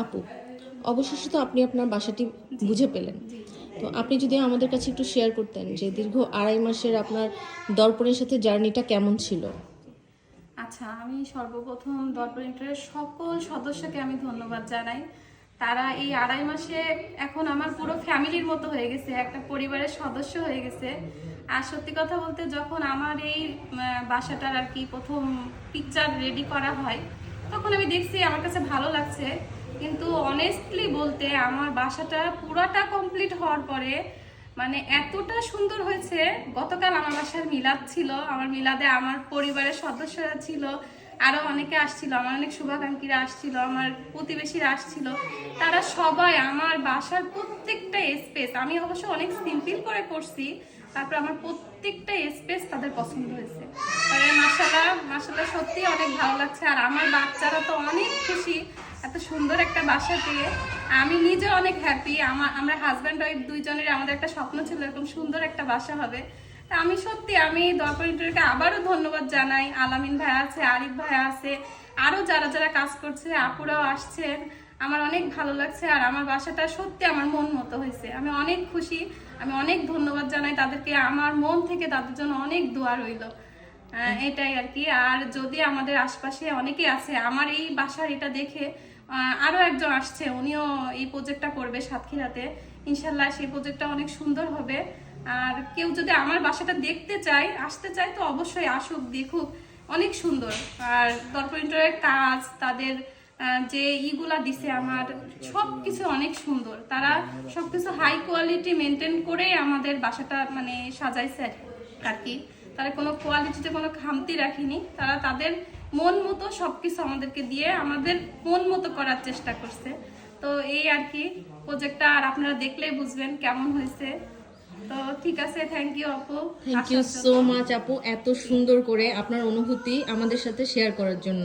আপু, অবশেষে তো আপনি আপনার বাসাটি বুঝে পেলেন। তো আপনি যদি আমাদের কাছে একটু শেয়ার করতেন যে দীর্ঘ 2.5 মাসের আপনার দর্পণের সাথে জার্নিটা কেমন ছিল। আচ্ছা, আমি সর্বপ্রথম দর্পণ ইন্টারের সকল সদস্যকে আমি ধন্যবাদ জানাই। তারা এই 2.5 মাসে এখন আমার পুরো ফ্যামিলির মতো হয়ে গেছে, একটা পরিবারের সদস্য হয়ে গেছে। আর সত্যি কথা বলতে যখন আমার এই বাসাটার আর কি প্রথম পিকচার রেডি করা হয়, তখন আমি দেখছি আমার কাছে ভালো লাগছে। কিন্তু অনেস্টলি বলতে আমার বাসাটা পুরাটা কমপ্লিট হওয়ার পরে মানে এতটা সুন্দর হয়েছে। গতকাল আমার বাসার মিলাদ ছিল, আমার মিলাদে আমার পরিবারের সদস্যরা ছিল, আরো অনেকে আসছিল, আমার অনেক শুভাকাঙ্ক্ষীরা আসছিল, আমার প্রতিবেশীরা আসছিল। তারা সবাই আমার বাসার প্রত্যেকটা স্পেস, আমি অবশ্য অনেক সিম্পল করে করছি, তারপর আমার প্রত্যেকটা স্পেস তাদের পছন্দ হয়েছে। মাশাআল্লাহ মাশাআল্লাহ সত্যি অনেক ভালো লাগছে। আর আমার বাচ্চারা তো অনেক খুশি এত সুন্দর একটা বাসা পেয়ে। আমি নিজে অনেক হ্যাপি। আমরা হাজব্যান্ড ওয়াইফ দুইজনের আমাদের একটা স্বপ্ন ছিল এরকম সুন্দর একটা বাসা হবে। তা আমি সত্যি আমি দর্পণ ইন্টারিয়রকে আবারও ধন্যবাদ জানাই। আলামিন ভাই আছে, আরিফ ভাই আছে, আরো যারা যারা কাজ করছে, আপুরাও আসছেন। আমার অনেক ভালো লাগছে। আর আমার বাসাটা সত্যি আমার মন মতো হয়েছে, আমি অনেক খুশি। আমি অনেক ধন্যবাদ জানাই তাদেরকে, আমার মন থেকে তাদের জন্য অনেক দোয়া রইল। এটাই আর কি। আর যদি আমাদের আশপাশে অনেকে আছে আমার এই বাসার এটা দেখে আরো একজন আসছে, উনিও এই প্রজেক্টটা করবে সাতক্ষীরাতে। ইনশাল্লাহ সেই প্রজেক্টটা অনেক সুন্দর হবে। আর কেউ যদি আমার বাসাটা দেখতে চায়, আসতে চায়, তো অবশ্যই আসুক, দেখুক, অনেক সুন্দর। আর দর্পণ ইন্টারিয়রের কাজ, তাদের যে ইগুলা দিছে আমার সবকিছু অনেক সুন্দর। তারা সবকিছু হাই কোয়ালিটি মেনটেন করে আমাদের বাসাটা মানে সাজাইছে আর কি। তারা কোনো কোয়ালিটিতে কোনো খামতি রাখেনি, তারা তাদের মন মতো সবকিছু আমাদেরকে দিয়ে আমাদের মন মতো করার চেষ্টা করছে। তো এই আর কি প্রজেক্টটা, আর আপনারা দেখলেই বুঝবেন কেমন হয়েছে। তো ঠিক আছে, থ্যাংক ইউ আপু। থ্যাংক ইউ সো মাচ আপু, এত সুন্দর করে আপনার অনুভূতি আমাদের সাথে শেয়ার করার জন্য।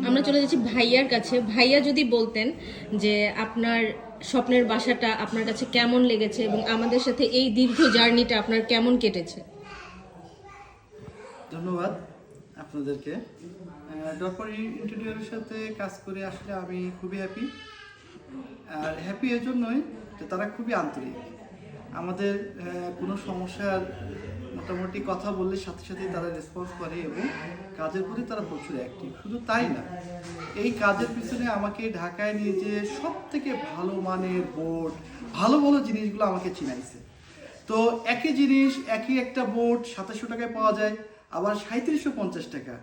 আমরা চলে যাচ্ছি ভাইয়ার কাছে। ভাইয়া যদি বলতেন যে আপনার স্বপ্নের বাসাটা আপনার কাছে কেমন লেগেছে এবং আমাদের সাথে এই দীর্ঘ জার্নিটা আপনার কেমন কেটেছে। ধন্যবাদ আপনাদেরকে। দর্পণ ইন্টেরিয়রের সাথে কাজ করে আসলে আমি খুবই হ্যাপি। আর হ্যাপি এর জন্যই যে তারা খুবই আন্তরিক। আমাদের কোনো সমস্যার মোটামুটি কথা বললে সাথে সাথে তারা রেসপন্স করে এবং কাজের প্রতি তারা প্রচুর অ্যাক্টিভ। শুধু তাই না, এই কাজের পিছনে আমাকে ঢাকায় নিয়ে যে সব থেকে ভালো মানের বোর্ড, ভালো ভালো জিনিসগুলো আমাকে চিনাইছে। তো একই জিনিস, একই একটা বোর্ড 2700 টাকায় পাওয়া যায়, আবার 3750 টাকা।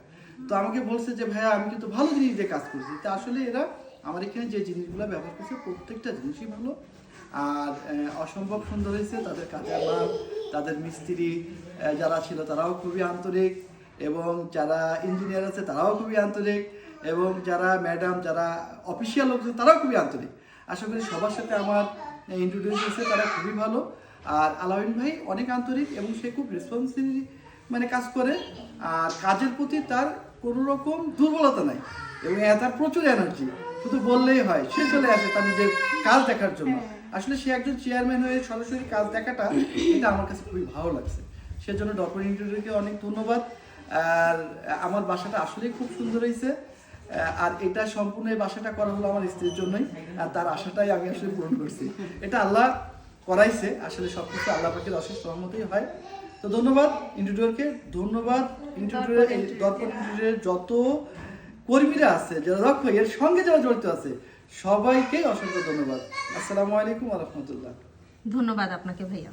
তো আমাকে বলছে যে ভাইয়া আমি কিন্তু ভালো জিনিস দিয়ে কাজ করছি। তা আসলে এরা আমার এখানে যে জিনিসগুলো ব্যবহার করছে প্রত্যেকটা জিনিসই ভালো। আর অসম্ভব সুন্দর হয়েছে তাদের কাজের মান। তাদের মিস্ত্রি যারা ছিল তারাও খুবই আন্তরিক, এবং যারা ইঞ্জিনিয়ার আছে তারাও খুবই আন্তরিক, এবং যারা ম্যাডাম, যারা অফিসিয়াল লোকজন তারাও খুবই আন্তরিক। আশা করি সবার সাথে আমার ইন্ট্রোডিউস হয়েছে, তারা খুবই ভালো। আর আলামিন ভাই অনেক আন্তরিক এবং সে খুব রেসপন্সিবলি মানে কাজ করে। আর কাজের প্রতি তার কোনো রকম দুর্বলতা নাই, এবং তার প্রচুর এনার্জি। শুধু বললেই হয়, সে চলে আসে তার নিজের কাজ দেখার জন্য। আসলে সে একজন চেয়ারম্যান হয়ে সরাসরি কাজ দেখাটা, এটা আমার কাছে খুবই ভালো লাগছে। সেজন্য দর্পণ ইন্টেরিয়রকে অনেক ধন্যবাদ। আর আমার বাসাটা আসলেই খুব সুন্দর হয়েছে। আর এটা সম্পূর্ণ এই বাসাটা করা হলো আমার স্ত্রীর জন্যই, আর তার আশাটাই আমি আসলে পূরণ করছি। এটা আল্লাহ করাইছে, আসলে সবকিছু আল্লাহ পাকের অশেষ রহমতেই হয়। তো ধন্যবাদ ইন্টেরিয়রকে, ধন্যবাদ ইন্টেরিয়র, এই দর্পণ ইন্টেরিয়রের যত কর্মীরা আছে, যারা দক্ষ, এর সঙ্গে যারা জড়িত আছে, সবাইকে অসংখ্য ধন্যবাদ। আসসালামু আলাইকুম ওয়া রাহমাতুল্লাহ। ধন্যবাদ আপনাকে ভাইয়া।